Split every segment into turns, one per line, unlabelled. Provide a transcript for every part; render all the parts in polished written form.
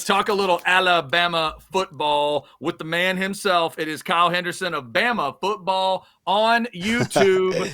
talk a little Alabama football with the man himself. It is Kyle Henderson of Bama Football on YouTube.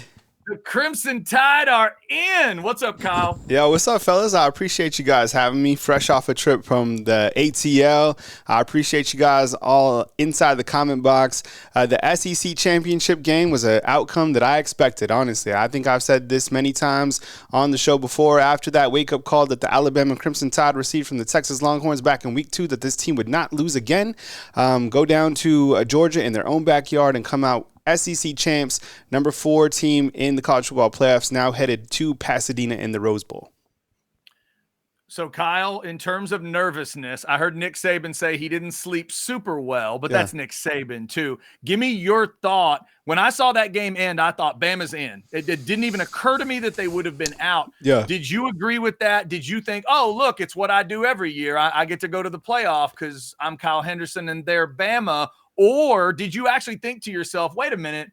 The Crimson Tide are in. What's up, Kyle?
Yo, what's up, fellas? I appreciate you guys having me fresh off a trip from the ATL. I appreciate you guys all inside the comment box. The SEC championship game was an outcome that I expected, honestly. I think I've said this many times on the show before. After that wake-up call that the Alabama Crimson Tide received from the Texas Longhorns back in week 2, that this team would not lose again, go down to Georgia in their own backyard and come out SEC champs, number 4 team in the college football playoffs, now headed to Pasadena in the Rose Bowl.
So, Kyle, in terms of nervousness, I heard Nick Saban say he didn't sleep super well, but that's Nick Saban too. Give me your thought. When I saw that game end, I thought Bama's in. It didn't even occur to me that they would have been out.
Yeah.
Did you agree with that? Did you think, oh, look, it's what I do every year. I get to go to the playoff because I'm Kyle Henderson and they're Bama? Or did you actually think to yourself, wait a minute,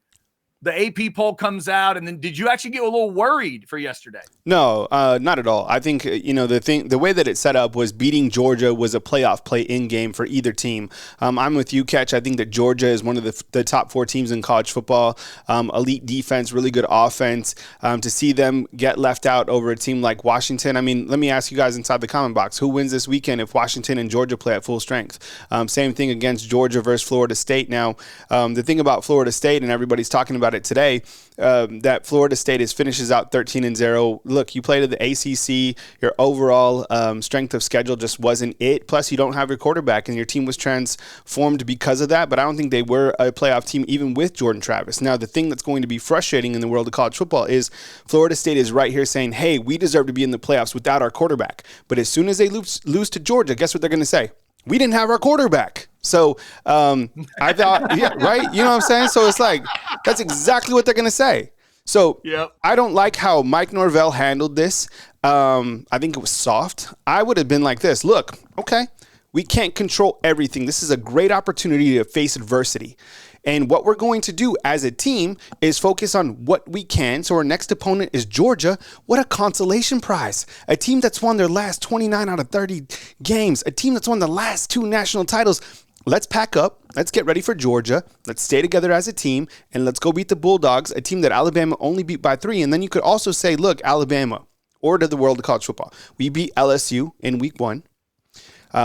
the AP poll comes out, and then did you actually get a little worried for yesterday?
No, not at all. I think, the way that it set up was beating Georgia was a playoff play-in game for either team. I'm with you, Catch. I think that Georgia is one of the top 4 teams in college football. Elite defense, really good offense. To see them get left out over a team like Washington, I mean, let me ask you guys inside the comment box, who wins this weekend if Washington and Georgia play at full strength? Same thing against Georgia versus Florida State. Now, the thing about Florida State, and everybody's talking about it today, that Florida State finishes out 13-0. Look, you played at the ACC. Your overall strength of schedule just wasn't it. Plus, you don't have your quarterback, and your team was transformed because of that. But I don't think they were a playoff team even with Jordan Travis. Now, the thing that's going to be frustrating in the world of college football is Florida State is right here saying, hey, we deserve to be in the playoffs without our quarterback. But as soon as they lose to Georgia, guess what they're going to say? We didn't have our quarterback. So I thought, yeah, right? You know what I'm saying? So it's like, that's exactly what they're going to say. So yep. I don't like how Mike Norvell handled this. I think it was soft. I would have been like this. Look, okay, we can't control everything. This is a great opportunity to face adversity. And what we're going to do as a team is focus on what we can. So our next opponent is Georgia. What a consolation prize. A team that's won their last 29 out of 30 games. A team that's won the last 2 national titles. Let's pack up. Let's get ready for Georgia. Let's stay together as a team. And let's go beat the Bulldogs, a team that Alabama only beat by 3. And then you could also say, look, Alabama, or to the world of college football. We beat LSU in week 1.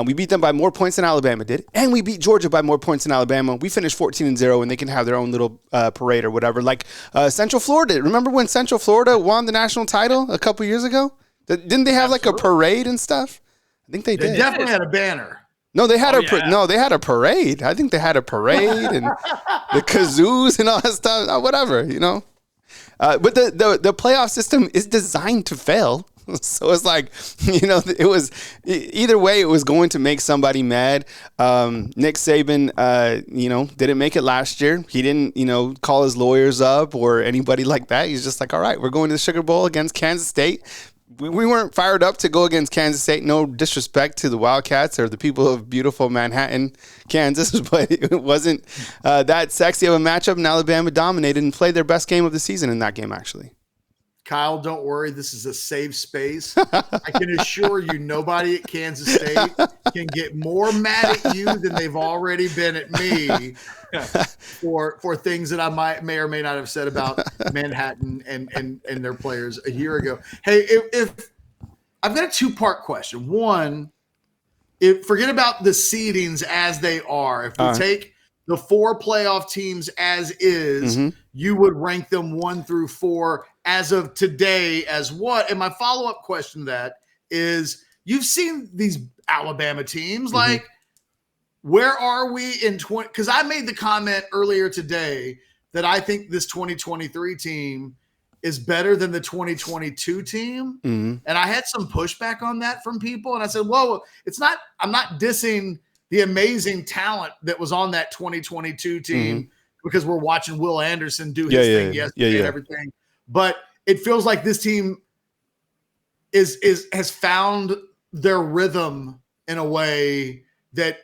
We beat them by more points than Alabama did, and we beat Georgia by more points than Alabama. We finished 14-0, and they can have their own little parade or whatever. Like Central Florida. Remember when Central Florida won the national title a couple years ago? Didn't they have like a parade and stuff? I think they did.
They definitely had a banner.
No, they had they had a parade. I think they had a parade and the kazoos and all that stuff. Whatever, you know. But the playoff system is designed to fail. So it's like, it was either way, it was going to make somebody mad. Nick Saban, didn't make it last year. He didn't, call his lawyers up or anybody like that. He's just like, all right, we're going to the Sugar Bowl against Kansas State. We weren't fired up to go against Kansas State. No disrespect to the Wildcats or the people of beautiful Manhattan, Kansas, but it wasn't that sexy of a matchup. And Alabama dominated and played their best game of the season in that game, actually.
Kyle, don't worry. This is a safe space. I can assure you nobody at Kansas State can get more mad at you than they've already been at me for things that I may or may not have said about Manhattan and their players a year ago. Hey, if I've got a 2-part question. One, forget about the seedings as they are. If we take the 4 playoff teams as is, you would rank them 1 through 4 as of today as what? And my follow-up question to that is, you've seen these Alabama teams, like, where are we in 20? Because I made the comment earlier today that I think this 2023 team is better than the 2022 team. And I had some pushback on that from people. And I said, whoa, I'm not dissing the amazing talent that was on that 2022 team because we're watching Will Anderson do his thing yesterday and everything. But it feels like this team has found their rhythm in a way that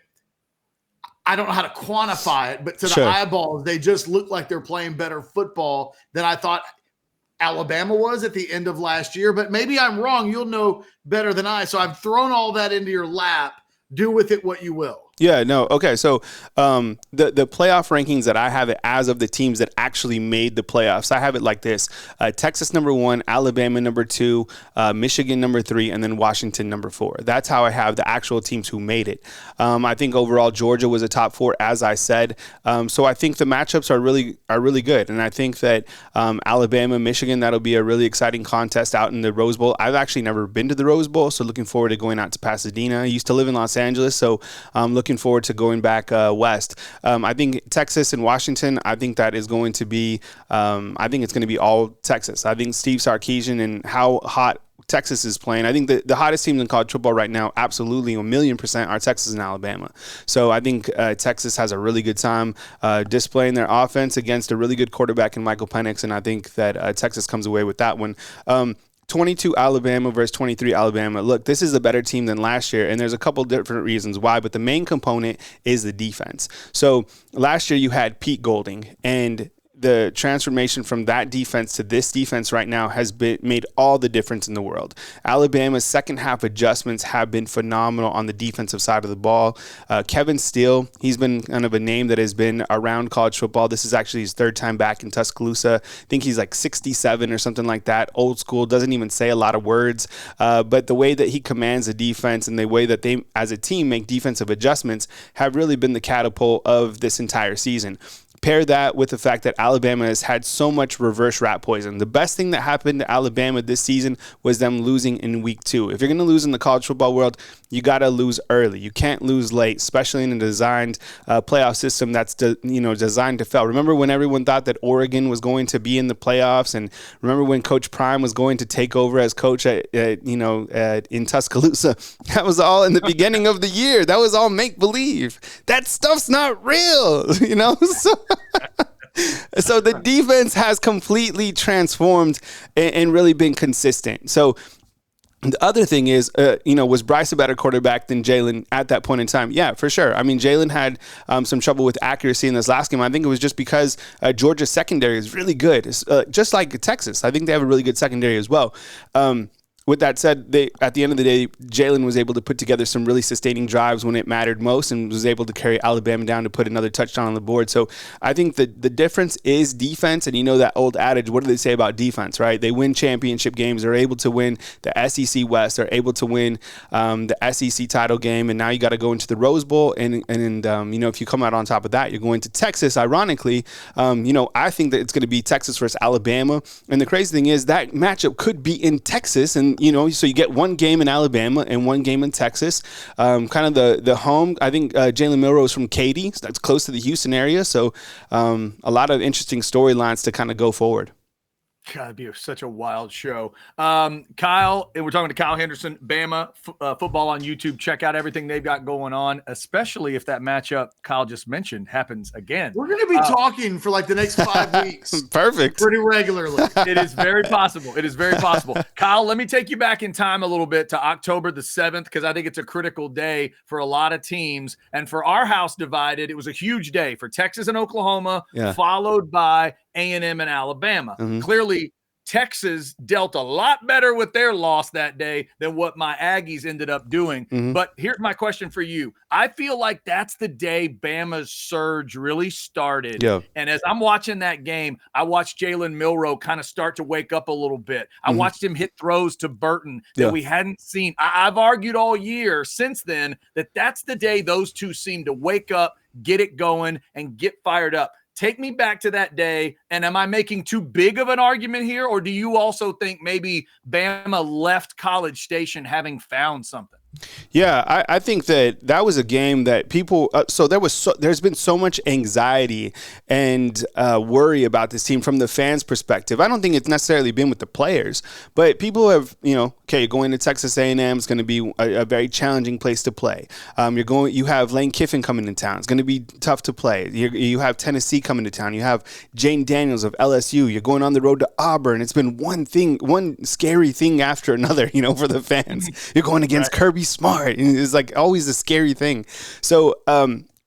I don't know how to quantify it, but to the eyeballs, they just look like they're playing better football than I thought Alabama was at the end of last year. But maybe I'm wrong. You'll know better than I. So I've thrown all that into your lap. do with it what you will.
Yeah, no. Okay. So the playoff rankings that I have it as of the teams that actually made the playoffs, I have it like this. Texas number 1, Alabama number 2, Michigan number 3, and then Washington number 4. That's how I have the actual teams who made it. I think overall Georgia was a top 4, as I said. So I think the matchups are really good. And I think that Alabama, Michigan, that'll be a really exciting contest out in the Rose Bowl. I've actually never been to the Rose Bowl, so looking forward to going out to Pasadena. I used to live in Los Angeles, so I'm looking forward to going back west. I think Texas and Washington, I think that is going to be, I think it's going to be all Texas. I think Steve Sarkisian and how hot Texas is playing. I think the hottest teams in college football right now, absolutely 1,000,000% are Texas and Alabama. So I think Texas has a really good time displaying their offense against a really good quarterback in Michael Penix, and I think that Texas comes away with that one. 22 Alabama versus 23 Alabama. Look, this is a better team than last year, and there's a couple different reasons why, but the main component is the defense. So last year you had Pete Golding, and the transformation from that defense to this defense right now has made all the difference in the world. Alabama's second half adjustments have been phenomenal on the defensive side of the ball. Kevin Steele, he's been kind of a name that has been around college football. This is actually his third time back in Tuscaloosa. I think he's like 67 or something like that. Old school, doesn't even say a lot of words. But the way that he commands the defense and the way that they, as a team, make defensive adjustments have really been the catapult of this entire season. Pair that with the fact that Alabama has had so much reverse rat poison. The best thing that happened to Alabama this season was them losing in week 2. If you're going to lose in the college football world, you got to lose early. You can't lose late, especially in a designed playoff system that's designed to fail. Remember when everyone thought that Oregon was going to be in the playoffs, and remember when Coach Prime was going to take over as coach in Tuscaloosa? That was all in the beginning of the year. That was all make believe. That stuff's not real, So the defense has completely transformed and really been consistent. So the other thing is, was Bryce a better quarterback than Jalen at that point in time? Yeah, for sure. I mean, Jalen had some trouble with accuracy in this last game. I think it was just because Georgia's secondary is really good, just like Texas. I think they have a really good secondary as well. With that said, at the end of the day, Jalen was able to put together some really sustaining drives when it mattered most and was able to carry Alabama down to put another touchdown on the board. So I think that the difference is defense. And you know that old adage, what do they say about defense, right? They win championship games. They're able to win the SEC West. They're able to win the SEC title game. And now you got to go into the Rose Bowl. And if you come out on top of that, you're going to Texas. Ironically, I think that it's going to be Texas versus Alabama. And the crazy thing is that matchup could be in Texas. And so you get one game in Alabama and one game in Texas. Kind of the home. I think Jalen Milroe is from Katy. So that's close to the Houston area. So a lot of interesting storylines to kind of go forward.
God, it'd be such a wild show. Kyle, and we're talking to Kyle Henderson, Bama football on YouTube. Check out everything they've got going on, especially if that matchup Kyle just mentioned happens again.
We're going to be talking for like the next 5 weeks.
Perfect.
Pretty regularly.
It is very possible. It is very possible. Kyle, let me take you back in time a little bit to October the 7th, because I think it's a critical day for a lot of teams. And for our house divided, it was a huge day for Texas and Oklahoma, followed by A&M and Alabama.
Mm-hmm.
Clearly, Texas dealt a lot better with their loss that day than what my Aggies ended up doing.
Mm-hmm.
But here's my question for you. I feel like that's the day Bama's surge really started.
Yeah.
And as I'm watching that game, I watched Jalen Milroe kind of start to wake up a little bit. I watched him hit throws to Burton that we hadn't seen. I've argued all year since then that that's the day those two seem to wake up, get it going, and get fired up. Take me back to that day, and am I making too big of an argument here, or do you also think maybe Bama left College Station having found something?
Yeah, I think that was a game that people there's been so much anxiety and worry about this team from the fans' perspective. I don't think it's necessarily been with the players, but people have, going to Texas A&M is going to be a very challenging place to play. You have Lane Kiffin coming to town. It's going to be tough to play. You have Tennessee coming to town. You have Jane Daniels of LSU. You're going on the road to Auburn. It's been one scary thing after another, for the fans. You're going against Kirby Smart. It's like always a scary thing. So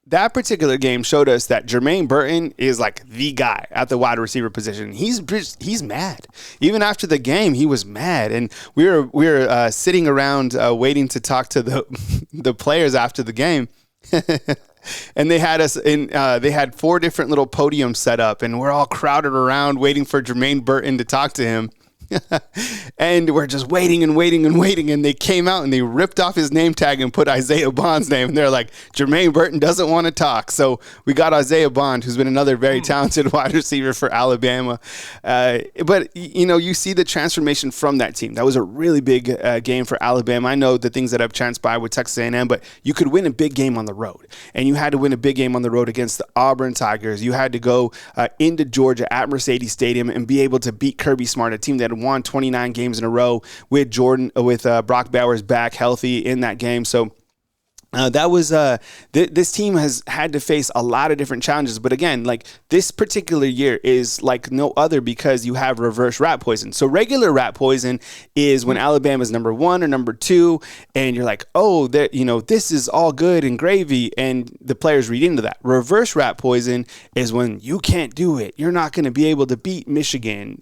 that particular game showed us that Jermaine Burton is like the guy at the wide receiver position. He's mad. Even after the game, he was mad, and we were sitting around waiting to talk to the players after the game. And they had us in. They had 4 different little podiums set up, and we're all crowded around waiting for Jermaine Burton to talk to him. And we're just waiting, and they came out and they ripped off his name tag and put Isaiah Bond's name, and they're like, Jermaine Burton doesn't want to talk. So we got Isaiah Bond, who's been another very talented wide receiver for Alabama. But you see the transformation from that team. That was a really big game for Alabama. I know the things that have transpired with Texas A&M, but you could win a big game on the road, and you had to win a big game on the road against the Auburn Tigers. You had to go into Georgia at Mercedes Stadium and be able to beat Kirby Smart, a team that won 29 games in a row with Brock Bowers back healthy in that game. So that was this team has had to face a lot of different challenges, but again, like this particular year is like no other because you have reverse rat poison. So regular rat poison is when Alabama's number 1 or number 2, and you're like, oh, this is all good and gravy, and the players read into that. Reverse rat poison is when you can't do it. You're not going to be able to beat Michigan.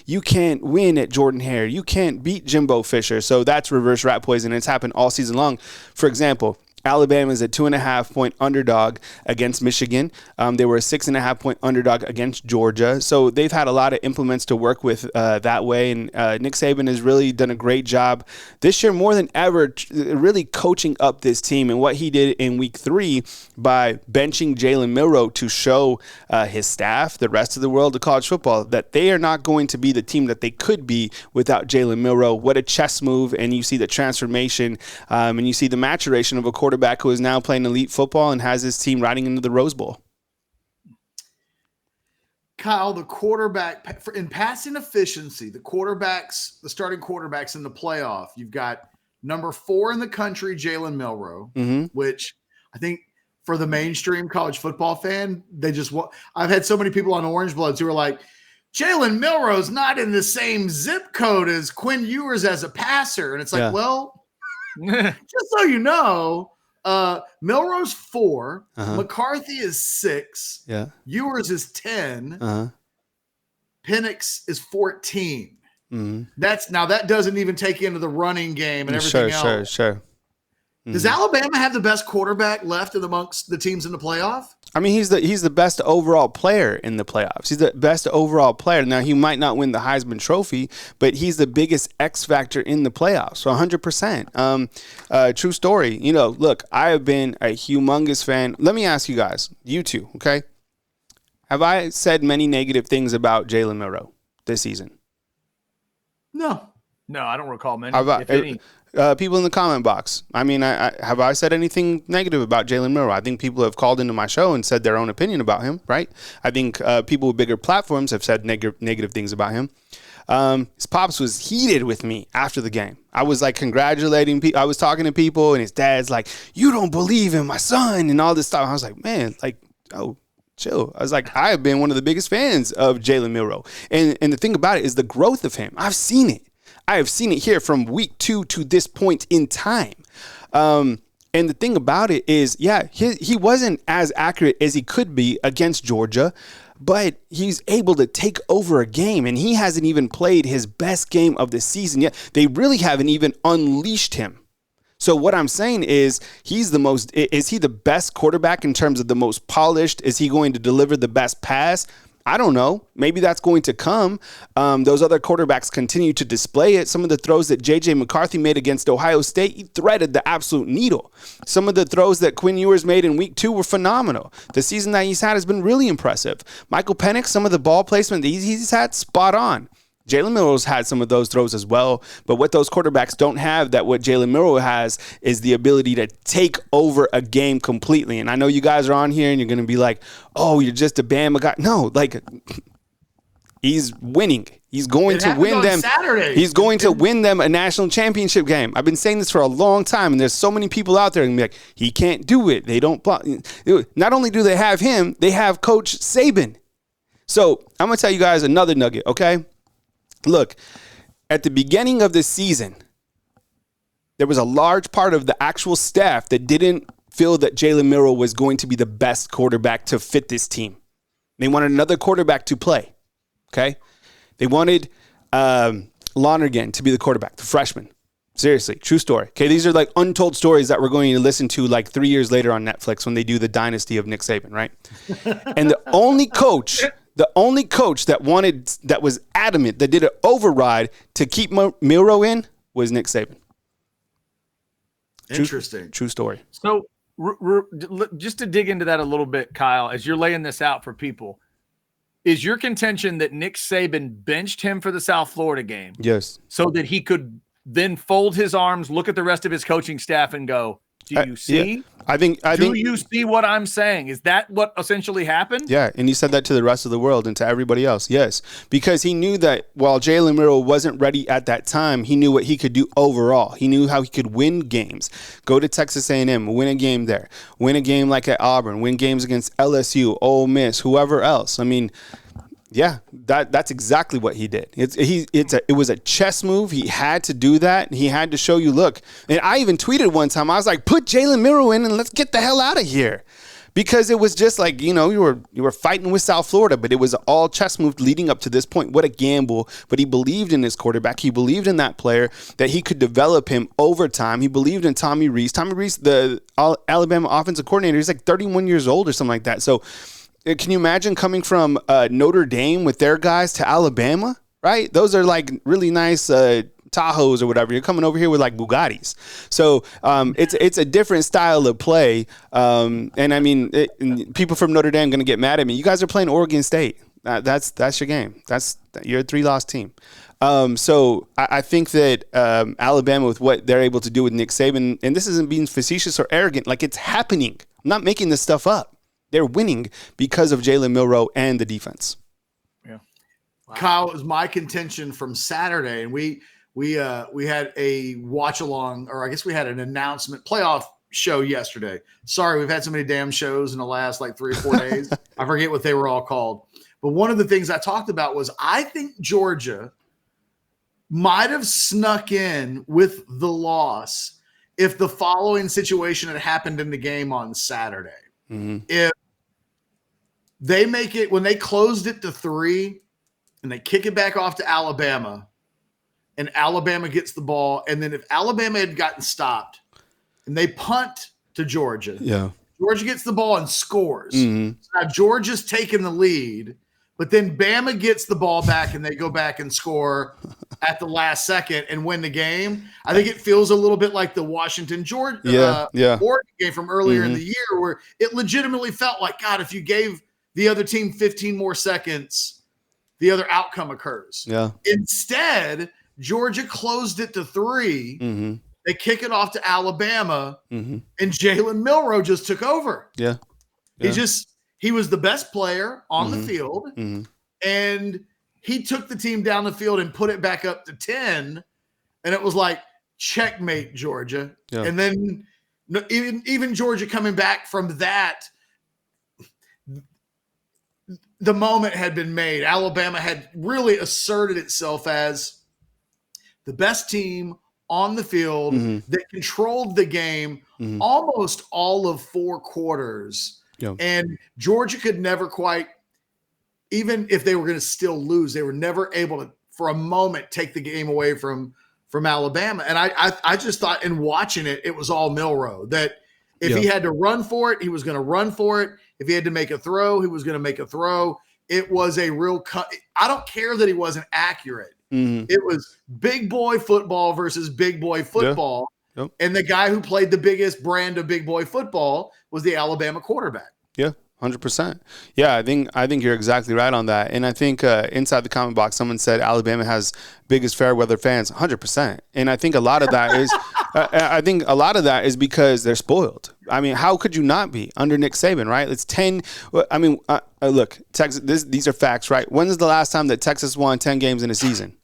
You can't win at Jordan-Hare. You can't beat Jimbo Fisher. So that's reverse rat poison. It's happened all season long. For example, Alabama is a 2.5-point underdog against Michigan. They were a 6.5-point underdog against Georgia. So they've had a lot of implements to work with that way. And Nick Saban has really done a great job this year more than ever, really coaching up this team. And what he did in week 3 by benching Jalen Milroe to show his staff, the rest of the world of college football, that they are not going to be the team that they could be without Jalen Milroe. What a chess move. And you see the transformation and you see the maturation of a quarterback who is now playing elite football and has his team riding into the Rose Bowl.
Kyle, the quarterback in passing efficiency, the starting quarterbacks in the playoff, you've got number 4 in the country, Jalen Milroe, which I think for the mainstream college football fan, I've had so many people on Orange Bloods who are like, Jalen Milroe's not in the same zip code as Quinn Ewers as a passer. And it's like, well, just so you know, Milroe's 4, McCarthy is 6, Ewers is 10, Penix is 14. That doesn't even take into the running game and everything else.
Sure.
Does Alabama have the best quarterback left amongst the teams in the playoff?
I mean, he's the best overall player in the playoffs. He's the best overall player. Now, he might not win the Heisman Trophy, but he's the biggest X factor in the playoffs. So 100%. True story. Look, I have been a humongous fan. Let me ask you guys, you two, okay? Have I said many negative things about Jalen Milroe this season?
No,
I don't recall many.
If any. People in the comment box. I mean, have I said anything negative about Jalen Milroe? I think people have called into my show and said their own opinion about him, right? I think people with bigger platforms have said negative things about him. His pops was heated with me after the game. I was like congratulating people. I was talking to people, and his dad's like, "You don't believe in my son," and all this stuff. I was like, man, like, oh, chill. I was like, I have been one of the biggest fans of Jalen Milroe. And the thing about it is the growth of him. I've seen it. I have seen it here from week 2 to this point in time. And the thing about it is, he wasn't as accurate as he could be against Georgia, but he's able to take over a game, and he hasn't even played his best game of the season yet. They really haven't even unleashed him. So what I'm saying is, is he the best quarterback in terms of the most polished? Is he going to deliver the best pass? I don't know. Maybe that's going to come. Those other quarterbacks continue to display it. Some of the throws that J.J. McCarthy made against Ohio State, he threaded the absolute needle. Some of the throws that Quinn Ewers made in week 2 were phenomenal. The season that he's had has been really impressive. Michael Penix, some of the ball placement that he's had, spot on. Jalen Milroe's had some of those throws as well, but what those quarterbacks don't have that what Jalen Milroe has is the ability to take over a game completely. And I know you guys are on here and you're going to be like, oh, you're just a Bama guy. No, like, he's winning. He's going to win them. Saturday. He's going to win them a national championship game. I've been saying this for a long time, and there's so many people out there and be like, he can't do it. They don't block. Not only do they have him, they have Coach Saban. So I'm going to tell you guys another nugget, okay? Look, at the beginning of the season, there was a large part of the actual staff that didn't feel that Jalen Milroe was going to be the best quarterback to fit this team. They wanted another quarterback to play. Okay. They wanted Lonergan to be the quarterback, the freshman. Seriously, true story. Okay, these are like untold stories that we're going to listen to like 3 years later on Netflix when they do the dynasty of Nick Saban, right? And the only coach that was adamant, that did an override to keep Milroe in was Nick Saban.
Interesting.
True story.
So just to dig into that a little bit, Kyle, as you're laying this out for people, is your contention that Nick Saban benched him for the South Florida game?
Yes.
So that he could then fold his arms, look at the rest of his coaching staff and go, do you see?
Yeah.
Do you see what I'm saying? Is that what essentially happened?
Yeah, and he said that to the rest of the world and to everybody else. Yes, because he knew that while Jalen Milroe wasn't ready at that time, he knew what he could do overall. He knew how he could win games. Go to Texas A&M, win a game there. Win a game like at Auburn. Win games against LSU, Ole Miss, whoever else. I mean, yeah, that's exactly what he did. It was a chess move. He had to do that. He had to show you, look. And I even tweeted one time. I was like, put Jalen Milroe in and let's get the hell out of here, because it was just like, you were fighting with South Florida, but it was all chess move leading up to this point. What a gamble! But he believed in his quarterback. He believed in that player, that he could develop him over time. He believed in Tommy Rees. Tommy Rees, the Alabama offensive coordinator, he's like 31 years old or something like that. So. Can you imagine coming from Notre Dame with their guys to Alabama, right? Those are like really nice Tahoes or whatever. You're coming over here with like Bugattis. So it's a different style of play. And I mean, people from Notre Dame are going to get mad at me. You guys are playing Oregon State. That's your game. You're a 3-loss team. So I think that Alabama, with what they're able to do with Nick Saban, and this isn't being facetious or arrogant, like it's happening. I'm not making this stuff up. They're winning because of Jalen Milroe and the defense.
Yeah,
wow. Kyle, it was my contention from Saturday, and we had a watch along, or I guess we had an announcement playoff show yesterday. Sorry, we've had so many damn shows in the last like 3 or 4 days. I forget what they were all called. But one of the things I talked about was I think Georgia might have snuck in with the loss if the following situation had happened in the game on Saturday.
Mm-hmm.
If they make it, when they closed it to 3 and they kick it back off to Alabama, and Alabama gets the ball, and then if Alabama had gotten stopped and they punt to Georgia, Georgia gets the ball and scores.
Mm-hmm.
So now Georgia's taking the lead, but then Bama gets the ball back and they go back and score at the last second and win the game. I think it feels a little bit like the Washington-Oregon game from earlier in the year, where it legitimately felt like, God, if you gave the other team 15 more seconds, the other outcome occurs.
Yeah.
Instead, Georgia closed it to 3.
Mm-hmm.
They kick it off to Alabama,
mm-hmm.
and Jalen Milroe just took over.
Yeah.
He was the best player on
mm-hmm.
the field,
mm-hmm.
and he took the team down the field and put it back up to 10, and it was like, checkmate, Georgia.
Yeah.
And then even Georgia coming back from that, the moment had been made. Alabama had really asserted itself as the best team on the field
mm-hmm.
that controlled the game
mm-hmm.
almost all of 4 quarters.
Yeah.
And Georgia could never quite, even if they were going to still lose, they were never able to, for a moment, take the game away from Alabama. And I just thought, in watching it, it was all Milroe, that if he had to run for it, he was going to run for it. If he had to make a throw, he was going to make a throw. It was a real cut. I don't care that he wasn't accurate.
Mm-hmm.
It was big boy football versus big boy football.
Yeah. Yep.
And the guy who played the biggest brand of big boy football was the Alabama quarterback.
Yeah, 100%. Yeah, I think you're exactly right on that. And I think inside the comment box, someone said Alabama has biggest fair weather fans. 100%. And I think a lot of that is because they're spoiled. I mean, how could you not be under Nick Saban, right? It's 10. I mean, look, Texas. These are facts, right? When is the last time that Texas won 10 games in a season?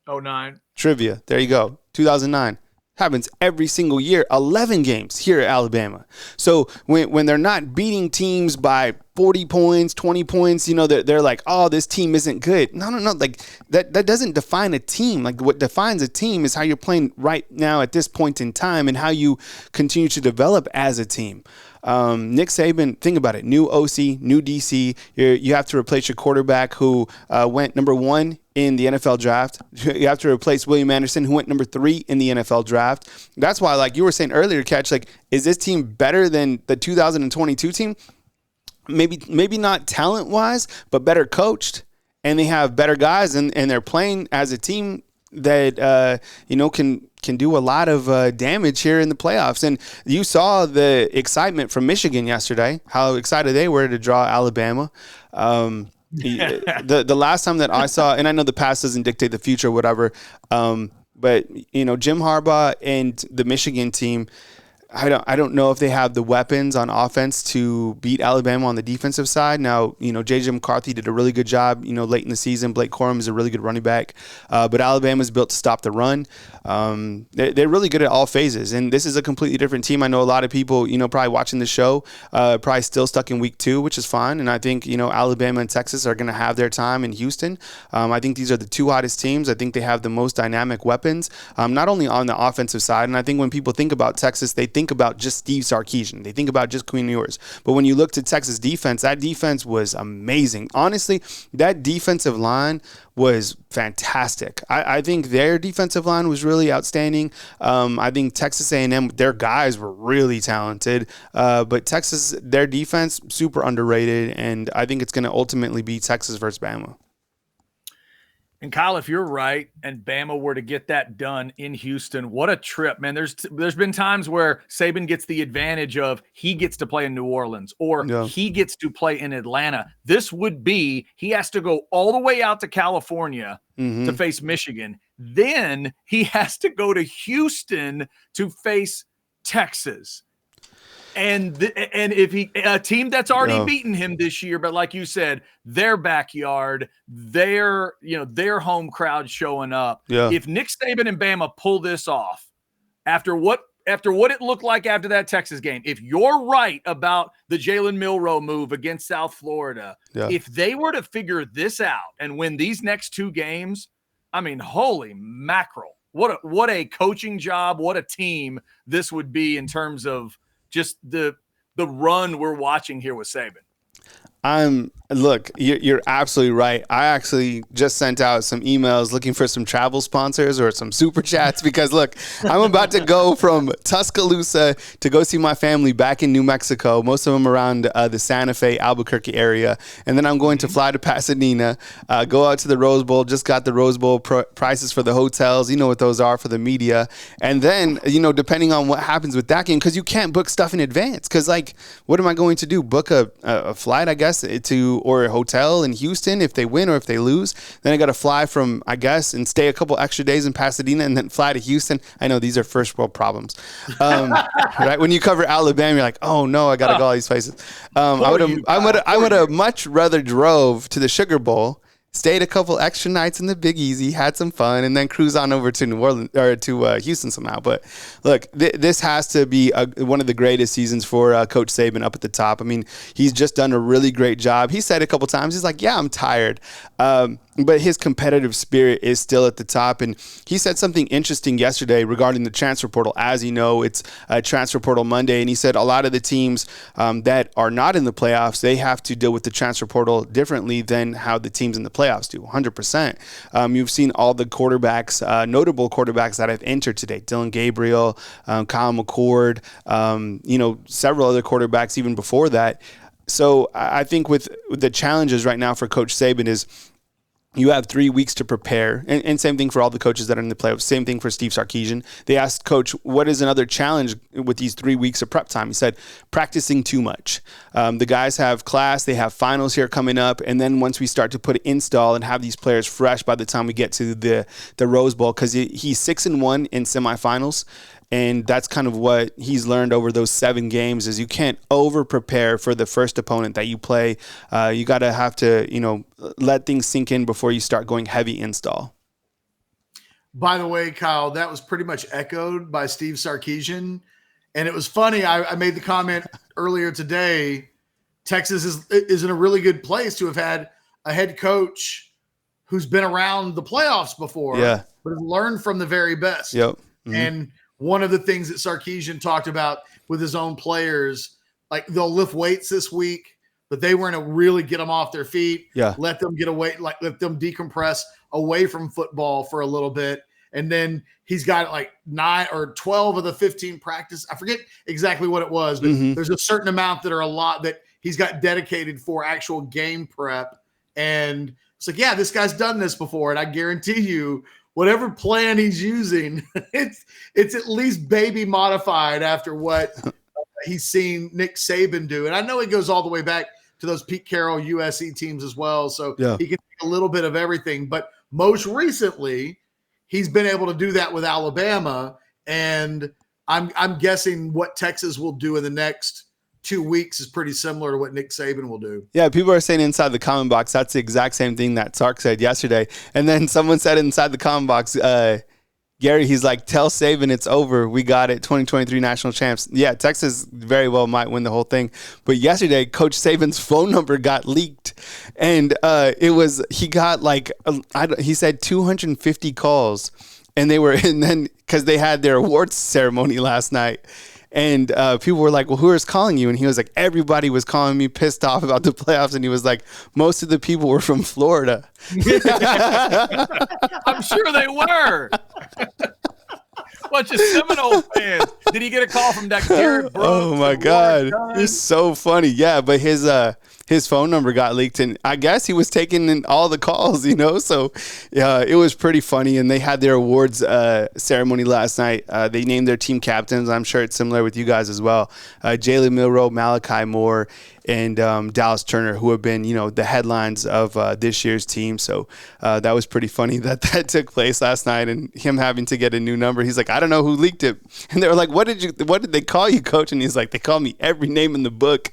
2009.
Trivia. There you go. 2009. Happens every single year, 11 games here at Alabama. So when they're not beating teams by 40 points, 20 points, they're like, oh, this team isn't good. No. Like that doesn't define a team. Like what defines a team is how you're playing right now at this point in time and how you continue to develop as a team. Nick Saban, think about it. New OC, new DC. You have to replace your quarterback who went number 1 in the NFL draft. You have to replace William Anderson, who went number 3 in the NFL draft. That's why, like you were saying earlier, Catch, like, is this team better than the 2022 team? Maybe not talent-wise, but better coached. And they have better guys, and they're playing as a team that, can do a lot of damage here in the playoffs. And you saw the excitement from Michigan yesterday, how excited they were to draw Alabama. The last time that I saw, and I know the past doesn't dictate the future, whatever, but Jim Harbaugh and the Michigan team, I don't know if they have the weapons on offense to beat Alabama on the defensive side. Now, J.J. McCarthy did a really good job, late in the season. Blake Corum is a really good running back. But Alabama's built to stop the run. They're really good at all phases. And this is a completely different team. I know a lot of people, probably watching the show, probably still stuck in week 2, which is fine. And I think, Alabama and Texas are going to have their time in Houston. I think these are the 2 hottest teams. I think they have the most dynamic weapons, not only on the offensive side. And I think when people think about Texas, they think about just Steve Sarkisian. They think about just Queen Ewers. But when you look to Texas defense, that defense was amazing. Honestly, that defensive line was fantastic. I think their defensive line was really outstanding. I think Texas A&M, their guys were really talented. But Texas, their defense, super underrated. And I think it's going to ultimately be Texas versus Bama.
And Kyle, if you're right and Bama were to get that done in Houston, what a trip, man. There's been times where Saban gets the advantage of he gets to play in New Orleans or he gets to play in Atlanta. This would be he has to go all the way out to California to face Michigan. Then he has to go to Houston to face Texas. And if a team that's already beaten him this year, but like you said, their backyard, their home crowd showing up. Yeah. If Nick Saban and Bama pull this off after what it looked like after that Texas game, if you're right about the Jalen Milroe move against South Florida, if they were to figure this out and win these next 2 games, I mean, holy mackerel. What a coaching job, what a team this would be in terms of just the run we're watching here with Saban.
Look, you're absolutely right. I actually just sent out some emails looking for some travel sponsors or some super chats because, look, I'm about to go from Tuscaloosa to go see my family back in New Mexico, most of them around the Santa Fe, Albuquerque area. And then I'm going to fly to Pasadena, go out to the Rose Bowl, just got the Rose Bowl prices for the hotels. You know what those are for the media. And then, depending on what happens with that game, because you can't book stuff in advance. Because, what am I going to do? Book a flight, I guess, or a hotel in Houston if they win or if they lose. Then I got to fly from, I guess, and stay a couple extra days in Pasadena and then fly to Houston. I know these are first world problems. Right? When you cover Alabama, you're like, oh no, I got to go all these places. I would have much rather drove to the Sugar Bowl, stayed a couple extra nights in the Big Easy, had some fun, and then cruise on over to New Orleans or to Houston somehow. But look, this has to be one of the greatest seasons for Coach Saban up at the top. I mean, he's just done a really great job. He said a couple times, he's like, yeah, I'm tired. But his competitive spirit is still at the top. And he said something interesting yesterday regarding the transfer portal. As you know, it's Transfer Portal Monday. And he said a lot of the teams that are not in the playoffs, they have to deal with the transfer portal differently than how the teams in the playoffs do, 100%. You've seen all the quarterbacks, notable quarterbacks that have entered today. Dylan Gabriel, Kyle McCord, several other quarterbacks even before that. So I think with the challenges right now for Coach Saban is you have 3 weeks to prepare, and same thing for all the coaches that are in the playoffs. Same thing for Steve Sarkisian. They asked Coach, what is another challenge with these 3 weeks of prep time? He said, practicing too much. The guys have class, they have finals here coming up, and then once we start to put install and have these players fresh by the time we get to the Rose Bowl, because he's 6-1 in semifinals. And that's kind of what he's learned over those 7 games is you can't over prepare for the first opponent that you play. You got to have to, let things sink in before you start going heavy install.
By the way, Kyle, that was pretty much echoed by Steve Sarkisian. And it was funny. I made the comment earlier today. Texas is in a really good place to have had a head coach who's been around the playoffs before, but has learned from the very best.
Yep. Mm-hmm.
And one of the things that Sarkisian talked about with his own players, like they'll lift weights this week, but they were going to really get them off their feet.
Yeah.
Let them get away, like let them decompress away from football for a little bit. And then he's got like 9 or 12 of the 15 practice. I forget exactly what it was, but there's a certain amount that are a lot that he's got dedicated for actual game prep. And it's like, yeah, this guy's done this before. And I guarantee you, whatever plan he's using, it's at least baby modified after what he's seen Nick Saban do. And I know it goes all the way back to those Pete Carroll USC teams as well. So he can take a little bit of everything. But most recently, he's been able to do that with Alabama. And I'm guessing what Texas will do in the next 2 weeks is pretty similar to what Nick Saban will do.
Yeah, people are saying inside the comment box, that's the exact same thing that Sark said yesterday. And then someone said inside the comment box, Gary, he's like, tell Saban it's over. We got it. 2023 national champs. Yeah, Texas very well might win the whole thing. But yesterday, Coach Saban's phone number got leaked. And he got like, he said 250 calls. And then because they had their awards ceremony last night. And people were like, well, who is calling you? And he was like, everybody was calling me, pissed off about the playoffs. And he was like, most of the people were from Florida.
I'm sure they were. Bunch of Seminole fans. Did he get a call from that Garrett Brooks?
Oh, my God. It's so funny. Yeah, but his phone number got leaked, and I guess he was taking in all the calls, So, it was pretty funny, and they had their awards ceremony last night. They named their team captains. I'm sure it's similar with you guys as well. Jalen Milroe, Malachi Moore, and Dallas Turner, who have been, the headlines of this year's team. So that was pretty funny that took place last night, and him having to get a new number. He's like, I don't know who leaked it. And they were like, what did they call you, Coach? And he's like, they call me every name in the book.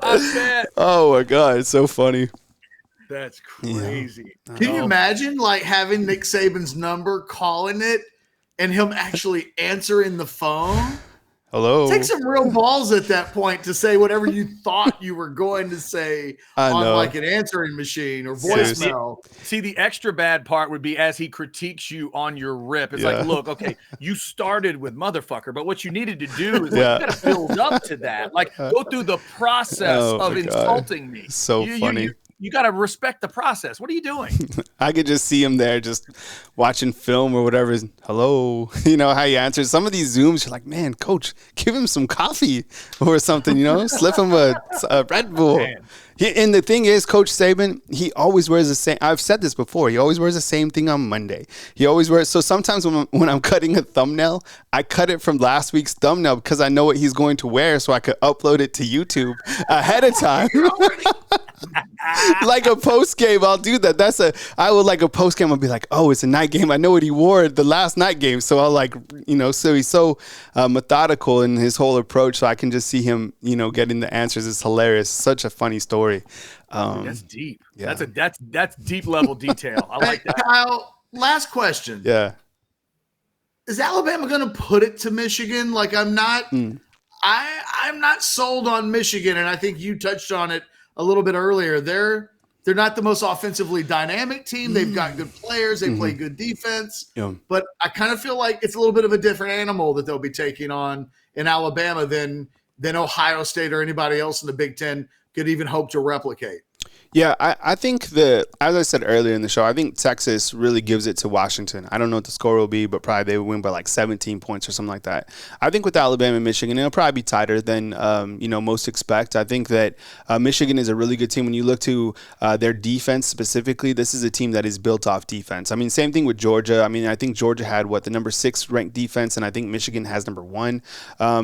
I bet.
Oh my God, it's so funny.
That's crazy.
Yeah. Can you imagine like having Nick Saban's number, calling it, and him actually answering the phone?
Hello.
Take some real balls at that point to say whatever you thought you were going to say on like an answering machine or voicemail.
See, the extra bad part would be as he critiques you on your rip. It's like, look, okay, you started with motherfucker, but what you needed to do is you got to build up to that. Like, go through the process of insulting me.
So funny.
You got to respect the process. What are you doing?
I could just see him there just watching film or whatever. Hello. You know how he answers. Some of these Zooms, you're like, man, Coach, give him some coffee or something, slip him a Red Bull. Man. And the thing is, Coach Saban, he always wears the same. I've said this before. He always wears the same thing on Monday. He always wears. So sometimes when I'm cutting a thumbnail, I cut it from last week's thumbnail because I know what he's going to wear, so I could upload it to YouTube ahead of time. Like a post game, I'll do that. I would like a post game. I'll be like, oh, it's a night game. I know what he wore at the last night game. So I'll so he's so methodical in his whole approach. So I can just see him, getting the answers. It's hilarious. Such a funny story.
That's deep. Yeah. That's deep level detail. I like that.
Kyle, last question.
Yeah.
Is Alabama going to put it to Michigan? Like I'm not sold on Michigan. And I think you touched on it a little bit earlier. They're not the most offensively dynamic team. They've got good players. They play good defense. Yeah. But I kind of feel like it's a little bit of a different animal that they'll be taking on in Alabama than Ohio State or anybody else in the Big Ten could even hope to replicate.
Yeah, I think as I said earlier in the show, I think Texas really gives it to Washington. I don't know what the score will be, but probably they will win by like 17 points or something like that. I think with Alabama and Michigan, it'll probably be tighter than most expect. I think that Michigan is a really good team. When you look to their defense specifically, this is a team that is built off defense. I mean, same thing with Georgia. I mean, I think Georgia had the number 6 ranked defense, and I think Michigan has number 1.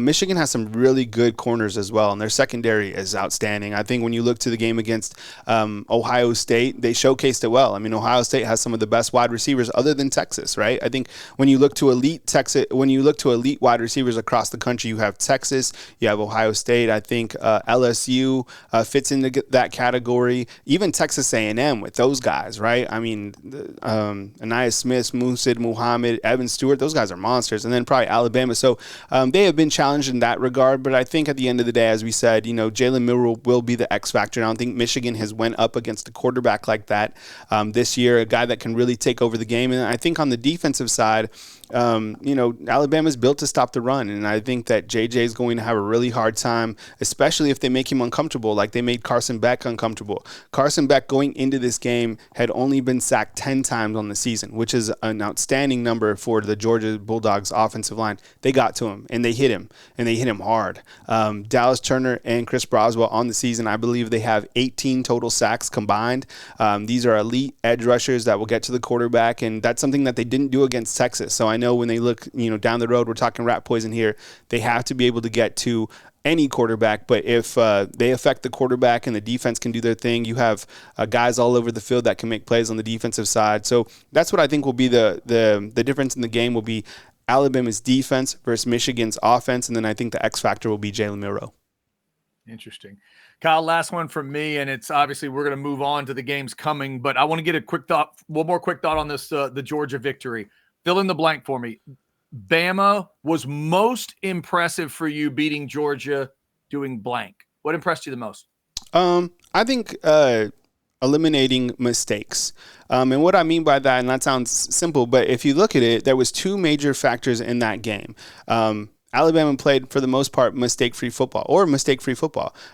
Michigan has some really good corners as well, and their secondary is outstanding. I think when you look to the game against Ohio State. They showcased it well. I mean, Ohio State has some of the best wide receivers other than Texas, right? I think when you look to elite wide receivers across the country, you have Texas, you have Ohio State. I think LSU fits into that category. Even Texas A&M with those guys, right? I mean, Anais Smith, Musid Muhammad, Evan Stewart, those guys are monsters. And then probably Alabama. So they have been challenged in that regard. But I think at the end of the day, as we said, Jalen Milroe will be the X factor. And I don't think Michigan has went up against a quarterback like that this year, a guy that can really take over the game. And I think on the defensive side, Alabama's built to stop the run, and I think that JJ is going to have a really hard time, especially if they make him uncomfortable, like they made Carson Beck uncomfortable. Carson Beck going into this game had only been sacked 10 times on the season, which is an outstanding number for the Georgia Bulldogs offensive line. They got to him, and they hit him hard. Dallas Turner and Chris Broswell on the season, I believe they have 18 total sacks combined. These are elite edge rushers that will get to the quarterback, and that's something that they didn't do against Texas. So I know when they look, down the road, we're talking rat poison here, they have to be able to get to any quarterback. But if they affect the quarterback and the defense can do their thing, you have guys all over the field that can make plays on the defensive side. So that's what I think will be the difference in the game will be Alabama's defense versus Michigan's offense. And then I think the X factor will be Jalen Milroe.
Interesting. Kyle, last one from me, and it's obviously we're going to move on to the games coming, but I want to get one more quick thought on this, the Georgia victory. Fill in the blank for me. Bama was most impressive for you beating Georgia doing blank. What impressed you the most?
I think eliminating mistakes. And what I mean by that, and that sounds simple, but if you look at it, there was two major factors in that game. Alabama played, for the most part, mistake-free football.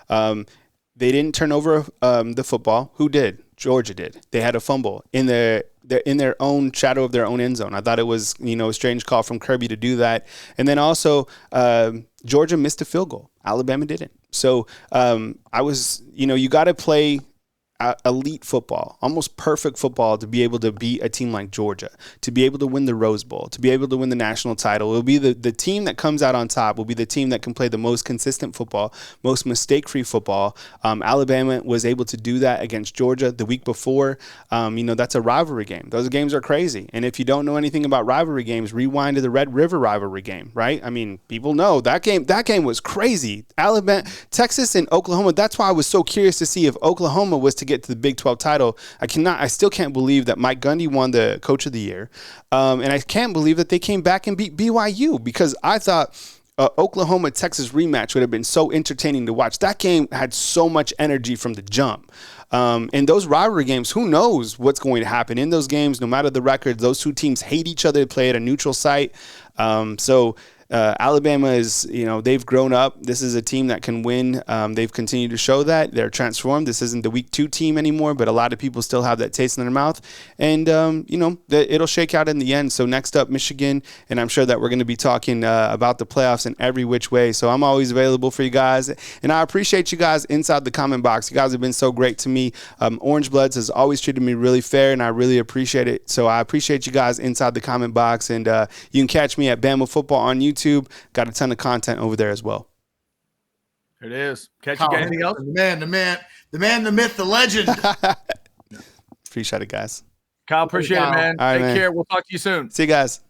They didn't turn over the football. Who did? Georgia did. They had a fumble in their own shadow of their own end zone. I thought it was, a strange call from Kirby to do that. And then also, Georgia missed a field goal. Alabama didn't. So you got to play elite football, almost perfect football to be able to beat a team like Georgia, to be able to win the Rose Bowl, to be able to win the national title. It'll be the team that comes out on top will be the team that can play the most consistent football, most mistake-free football. Alabama was able to do that against Georgia the week before. That's a rivalry game. Those games are crazy. And if you don't know anything about rivalry games, rewind to the Red River rivalry game, right? I mean, people know that game was crazy. Alabama, Texas and Oklahoma, that's why I was so curious to see if Oklahoma was to get to the Big 12 title. I still can't believe that Mike Gundy won the Coach of the Year. And I can't believe that they came back and beat BYU, because I thought Oklahoma-Texas rematch would have been so entertaining to watch. That game had so much energy from the jump. In those rivalry games, who knows what's going to happen in those games, no matter the record. Those two teams hate each other, play at a neutral site. Alabama is, they've grown up. This is a team that can win. They've continued to show that. They're transformed. This isn't the week 2 team anymore, but a lot of people still have that taste in their mouth. And, it'll shake out in the end. So next up, Michigan, and I'm sure that we're going to be talking about the playoffs in every which way. So I'm always available for you guys. And I appreciate you guys inside the comment box. You guys have been so great to me. Orange Bloods has always treated me really fair, and I really appreciate it. So I appreciate you guys inside the comment box. And you can catch me at Bama Football on YouTube. Got a ton of content over there as well.
It is. Catch you. Anything else?
The man, the myth, the legend.
Appreciate it, guys.
Kyle, appreciate it, man.
All right,
Take care. We'll talk to you soon.
See you guys.